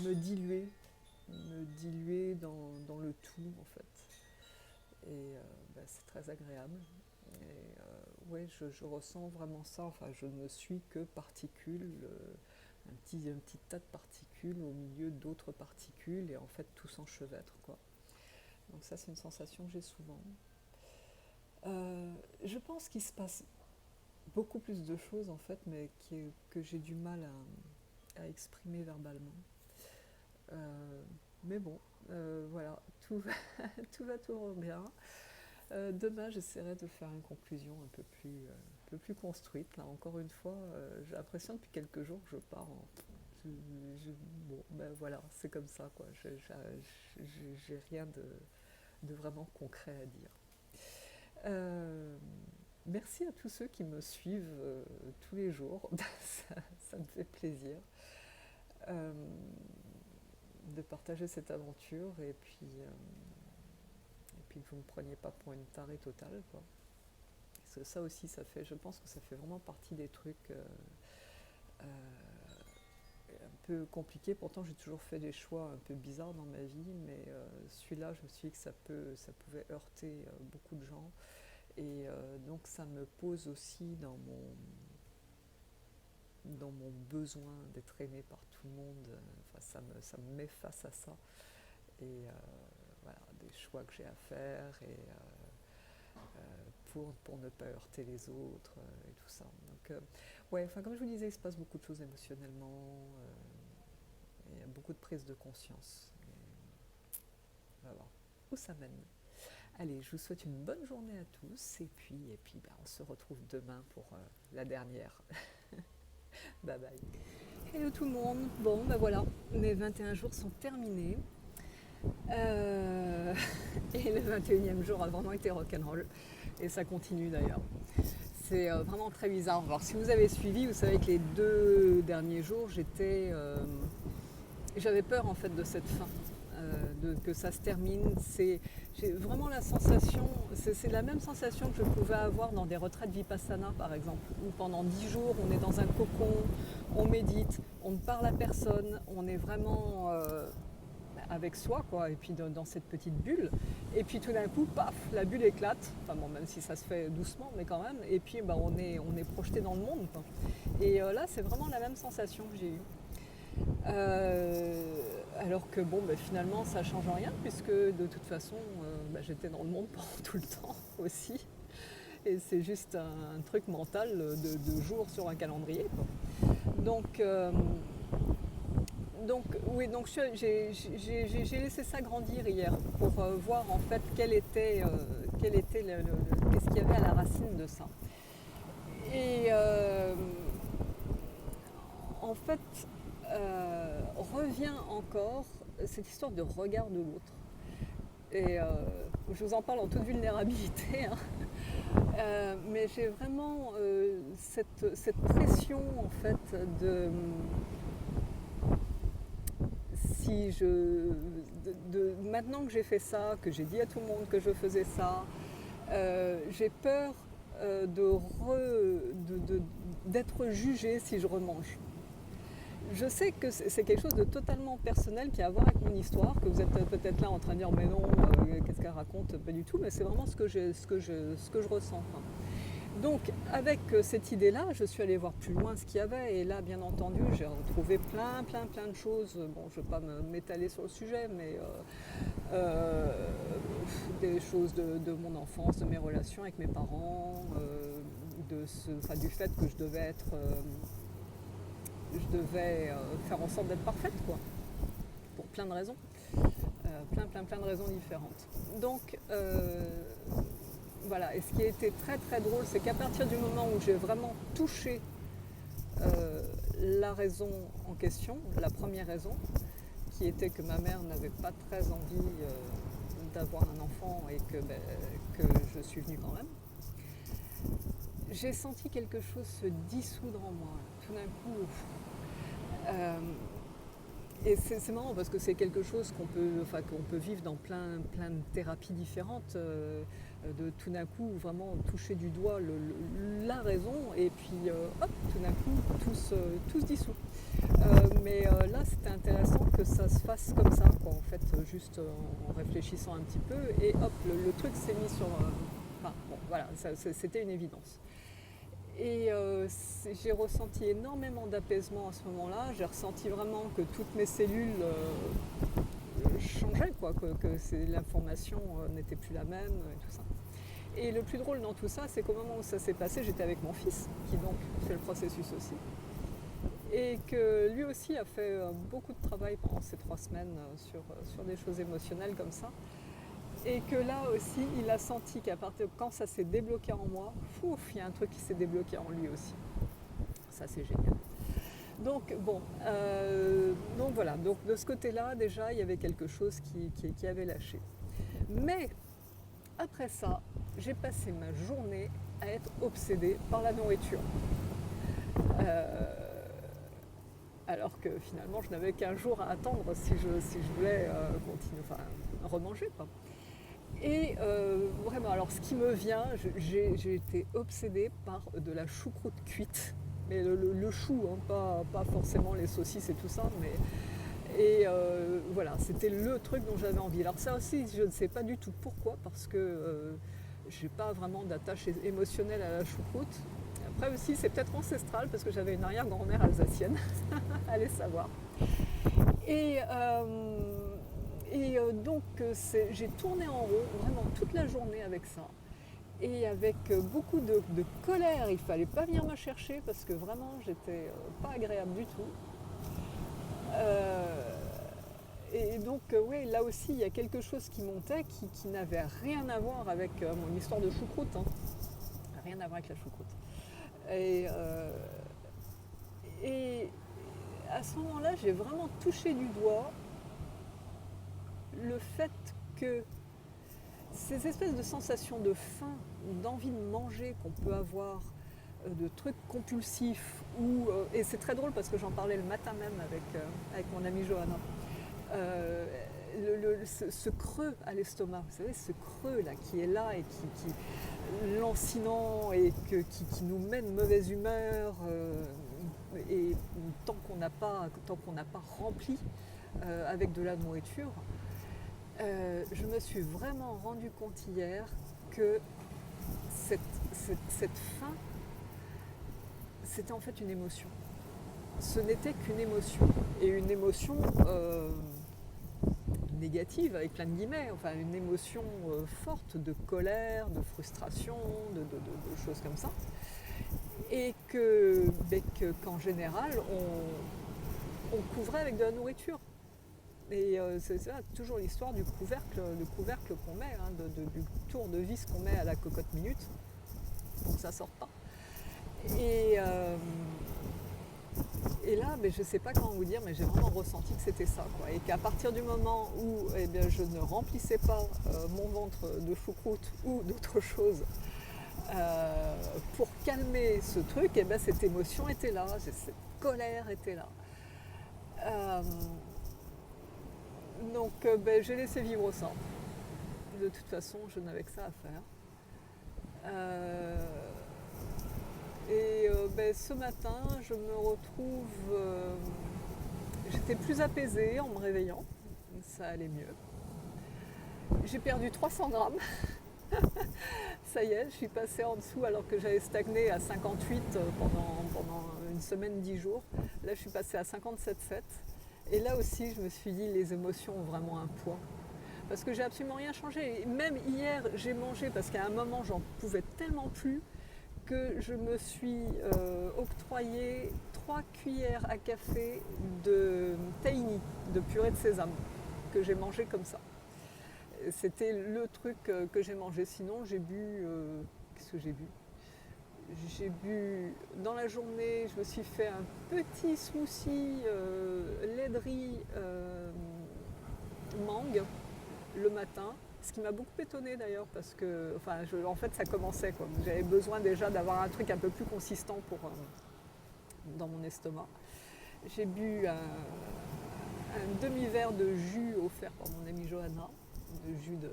me diluer dans le tout, en fait. Et c'est très agréable. Et ouais, je ressens vraiment ça. Enfin, je ne suis que particules, un petit tas de particules au milieu d'autres particules, et en fait tout s'enchevêtre, quoi. Donc ça, c'est une sensation que j'ai souvent. Je pense qu'il se passe beaucoup plus de choses en fait, mais que j'ai du mal à exprimer verbalement. Mais bon, voilà, tout va toujours bien. Demain, j'essaierai de faire une conclusion un peu plus construite. Là, encore une fois, j'ai l'impression depuis quelques jours que je pars en... bon, voilà, c'est comme ça, quoi. J'ai rien de vraiment concret à dire. Merci à tous ceux qui me suivent tous les jours. Ça me fait plaisir de partager cette aventure, et puis que vous ne me preniez pas pour une tarée totale, quoi. Parce que ça aussi, je pense que ça fait vraiment partie des trucs un peu compliqués. Pourtant, j'ai toujours fait des choix un peu bizarres dans ma vie, mais celui-là, je me suis dit que ça pouvait heurter beaucoup de gens. Et donc ça me pose aussi dans mon besoin d'être aimé par tout le monde. Enfin, ça me met face à ça. Et voilà, des choix que j'ai à faire, et pour ne pas heurter les autres, et tout ça. Donc ouais, enfin, comme je vous disais, il se passe beaucoup de choses émotionnellement. Il y a beaucoup de prise de conscience. Et on va voir où ça mène. Allez, je vous souhaite une bonne journée à tous, et puis on se retrouve demain pour la dernière. Bye bye. Hello tout le monde. Bon, voilà, mes 21 jours sont terminés. Et le 21e jour a vraiment été rock'n'roll. Et ça continue d'ailleurs. C'est vraiment très bizarre. Alors, si vous avez suivi, vous savez que les 2 derniers jours, j'avais peur en fait de cette fin. Que ça se termine. J'ai vraiment la sensation, c'est la même sensation que je pouvais avoir dans des retraites vipassana par exemple, où pendant 10 jours on est dans un cocon, on médite, on ne parle à personne, on est vraiment avec soi, quoi, et puis dans cette petite bulle, et puis tout d'un coup, paf, la bulle éclate, enfin bon, même si ça se fait doucement, mais quand même, et puis on est projeté dans le monde, quoi. Et là, c'est vraiment la même sensation que j'ai eue. Alors que bon, finalement ça change rien, puisque de toute façon j'étais dans le monde pendant tout le temps aussi, et c'est juste un truc mental de jours sur un calendrier, quoi. Donc j'ai laissé ça grandir hier pour voir en fait qu'est-ce qu'il y avait à la racine de ça. Et en fait revient encore cette histoire de regard de l'autre. Et je vous en parle en toute vulnérabilité, hein. Mais j'ai vraiment cette pression en fait de si je maintenant que j'ai fait ça, que j'ai dit à tout le monde que je faisais ça, j'ai peur d'être jugée si je remange. Je sais que c'est quelque chose de totalement personnel qui a à voir avec mon histoire, que vous êtes peut-être là en train de dire mais non, qu'est-ce qu'elle raconte? Pas du tout, mais c'est vraiment ce que je ressens. Donc avec cette idée-là, je suis allée voir plus loin ce qu'il y avait et là bien entendu j'ai retrouvé plein de choses. Bon, je ne vais pas m'étaler sur le sujet, mais des choses de mon enfance, de mes relations avec mes parents, du fait que je devais faire en sorte d'être parfaite, quoi, pour plein de raisons, plein de raisons différentes. Donc voilà, et ce qui a été très drôle, c'est qu'à partir du moment où j'ai vraiment touché la raison en question, la première raison, qui était que ma mère n'avait pas très envie d'avoir un enfant et que je suis venue quand même, j'ai senti quelque chose se dissoudre en moi. Tout d'un coup, et c'est marrant parce que c'est quelque chose qu'on peut vivre dans plein de thérapies différentes, de tout d'un coup vraiment toucher du doigt la raison et puis hop, tout d'un coup tout se dissout. Mais là c'était intéressant que ça se fasse comme ça, quoi, en fait, juste en réfléchissant un petit peu et hop, le truc s'est mis sur... Enfin bon, voilà, c'était une évidence. Et j'ai ressenti énormément d'apaisement à ce moment-là. J'ai ressenti vraiment que toutes mes cellules changeaient, quoi, que l'information n'était plus la même et tout ça. Et le plus drôle dans tout ça, c'est qu'au moment où ça s'est passé, j'étais avec mon fils, qui donc fait le processus aussi. Et que lui aussi a fait beaucoup de travail pendant ces 3 semaines sur des choses émotionnelles comme ça. Et que là aussi, il a senti qu'à partir de quand ça s'est débloqué en moi, il y a un truc qui s'est débloqué en lui aussi. Ça, c'est génial. Donc, bon, donc voilà. Donc, de ce côté-là, déjà, il y avait quelque chose qui avait lâché. Mais, après ça, j'ai passé ma journée à être obsédée par la nourriture. Alors que finalement, je n'avais qu'un jour à attendre si je voulais continuer, enfin, remanger, quoi. Et vraiment, alors ce qui me vient, j'ai été obsédée par de la choucroute cuite, mais le chou, hein, pas forcément les saucisses et tout ça, mais voilà, c'était le truc dont j'avais envie. Alors ça aussi, je ne sais pas du tout pourquoi, parce que j'ai pas vraiment d'attache émotionnelle à la choucroute. Après aussi, c'est peut-être ancestral, parce que j'avais une arrière-grand-mère alsacienne, allez savoir. Et donc j'ai tourné en rond vraiment toute la journée avec ça. Et avec beaucoup de colère, il ne fallait pas venir me chercher parce que vraiment j'étais pas agréable du tout. Et donc oui, là aussi il y a quelque chose qui montait qui n'avait rien à voir avec mon histoire de choucroute. Hein. Rien à voir avec la choucroute. Et à ce moment-là, j'ai vraiment touché du doigt le fait que ces espèces de sensations de faim, d'envie de manger qu'on peut avoir, de trucs compulsifs, et c'est très drôle parce que j'en parlais le matin même avec mon amie Johanna, ce creux à l'estomac, vous savez, ce creux là qui est là et qui lancinant et qui nous met de mauvaise humeur, et tant qu'on n'a pas rempli avec de la nourriture. Je me suis vraiment rendu compte hier que cette faim, c'était en fait une émotion. Ce n'était qu'une émotion. Et une émotion négative, avec plein de guillemets, enfin une émotion forte de colère, de frustration, de choses comme ça. Et qu'en général, on couvrait avec de la nourriture. Et c'est ça, toujours l'histoire du couvercle qu'on met, hein, du tour de vis qu'on met à la cocotte minute pour que ça ne sorte pas. Et là, je ne sais pas comment vous dire, mais j'ai vraiment ressenti que c'était ça, quoi. Et qu'à partir du moment où je ne remplissais pas mon ventre de choucroute ou d'autres choses, pour calmer ce truc, et ben, cette émotion était là, cette colère était là. Euh, donc j'ai laissé vivre ça. De toute façon, je n'avais que ça à faire. Euh, et ce matin, je me retrouve... j'étais plus apaisée en me réveillant, ça allait mieux. J'ai perdu 300 grammes. Ça y est, je suis passée en dessous alors que j'avais stagné à 58 pendant une semaine, 10 jours. Là, je suis passée à 57,7. Et là aussi, je me suis dit, les émotions ont vraiment un poids. Parce que j'ai absolument rien changé. Et même hier, j'ai mangé parce qu'à un moment, j'en pouvais tellement plus que je me suis octroyé 3 cuillères à café de tahini, de purée de sésame, que j'ai mangé comme ça. C'était le truc que j'ai mangé. Sinon, j'ai bu... qu'est-ce que j'ai bu? J'ai bu dans la journée, je me suis fait un petit smoothie lait de riz mangue le matin. Ce qui m'a beaucoup étonnée d'ailleurs parce que en fait ça commençait quoi. J'avais besoin déjà d'avoir un truc un peu plus consistant dans mon estomac. J'ai bu un demi-verre de jus offert par mon amie Johanna, de jus de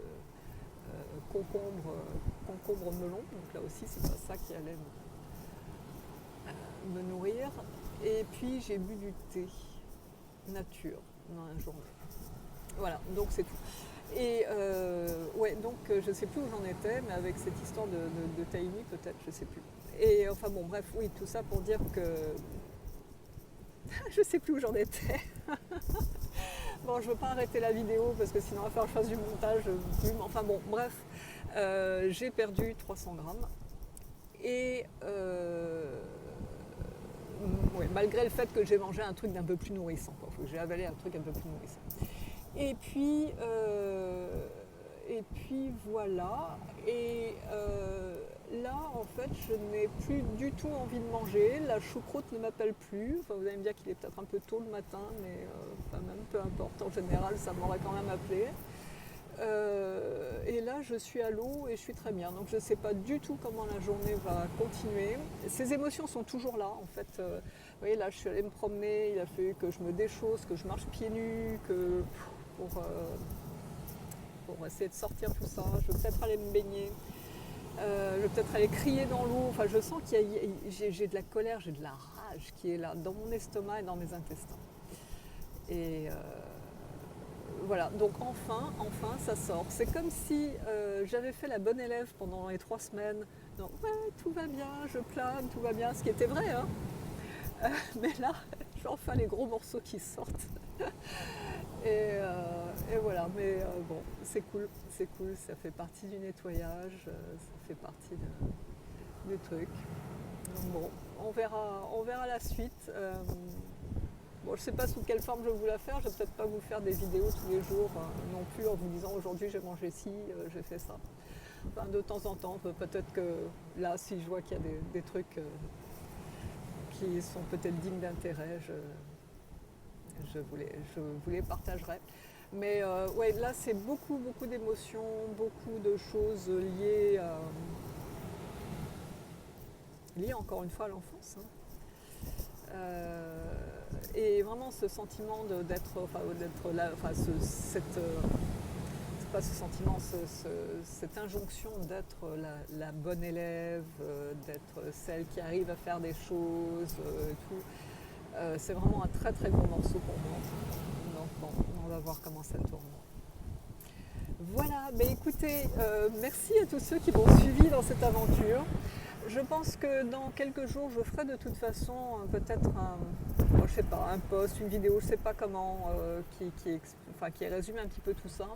concombre melon. Donc là aussi c'est pas ça qui allait me nourrir. Et puis j'ai bu du thé nature dans la journée. Voilà, donc c'est tout. Et ouais, donc je ne sais plus où j'en étais, mais avec cette histoire de tahini, peut-être, je ne sais plus. Et enfin bon, bref, oui, tout ça pour dire que je ne sais plus où j'en étais. Bon, je ne veux pas arrêter la vidéo parce que sinon il va falloir que je fasse du montage. Enfin bon, bref, j'ai perdu 300 grammes. Et ouais, malgré le fait que j'ai mangé un truc d'un peu plus nourrissant, quoi. Faut que j'ai avalé un truc un peu plus nourrissant. Et puis voilà. Et là, en fait, je n'ai plus du tout envie de manger. La choucroute ne m'appelle plus. Enfin, vous allez me dire qu'il est peut-être un peu tôt le matin, mais enfin, même peu importe. En général, ça m'aurait quand même appelé. Et là, je suis à l'eau et je suis très bien. Donc, je ne sais pas du tout comment la journée va continuer. Ces émotions sont toujours là, en fait. Vous voyez, là, je suis allée me promener. Il a fallu que je me déchausse, que je marche pieds nus, pour essayer de sortir tout ça. Je vais peut-être aller me baigner. Je vais peut-être aller crier dans l'eau. Enfin, je sens j'ai de la colère, j'ai de la rage qui est là, dans mon estomac et dans mes intestins. Et voilà, donc enfin, ça sort. C'est comme si j'avais fait la bonne élève pendant les 3 semaines. Donc, ouais, tout va bien, je plane, tout va bien, ce qui était vrai, hein. Mais là, j'ai enfin les gros morceaux qui sortent. Et voilà, mais bon, c'est cool, ça fait partie du nettoyage, ça fait partie du truc. Donc bon, on verra la suite. Bon, je ne sais pas sous quelle forme je vais vous la faire, je ne vais peut-être pas vous faire des vidéos tous les jours non plus en vous disant aujourd'hui j'ai mangé ci, j'ai fait ça. Enfin, de temps en temps, peut-être que là, si je vois qu'il y a des trucs qui sont peut-être dignes d'intérêt, je vous les partagerai. Mais ouais, là, c'est beaucoup d'émotions, beaucoup de choses liées encore une fois à l'enfance. Hein. Et vraiment ce sentiment d'être là, c'est pas ce sentiment, cette injonction d'être la bonne élève, d'être celle qui arrive à faire des choses, tout. C'est vraiment un très très gros morceau pour moi. Donc bon, on va voir comment ça tourne. Voilà, mais écoutez, merci à tous ceux qui m'ont suivi dans cette aventure. Je pense que dans quelques jours, je ferai de toute façon peut-être je sais pas, un post, une vidéo, je sais pas comment, qui résume un petit peu tout ça.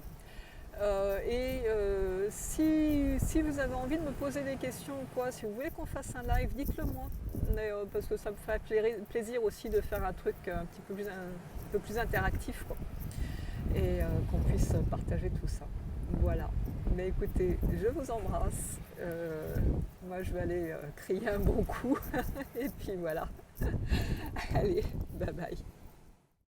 Si vous avez envie de me poser des questions ou quoi, si vous voulez qu'on fasse un live, dites-le moi. Parce que ça me ferait plaisir aussi de faire un truc un peu plus interactif, quoi. Et qu'on puisse partager tout ça. Voilà. Mais écoutez, je vous embrasse. Moi, je vais aller crier un bon coup. Et puis voilà. Allez, bye bye.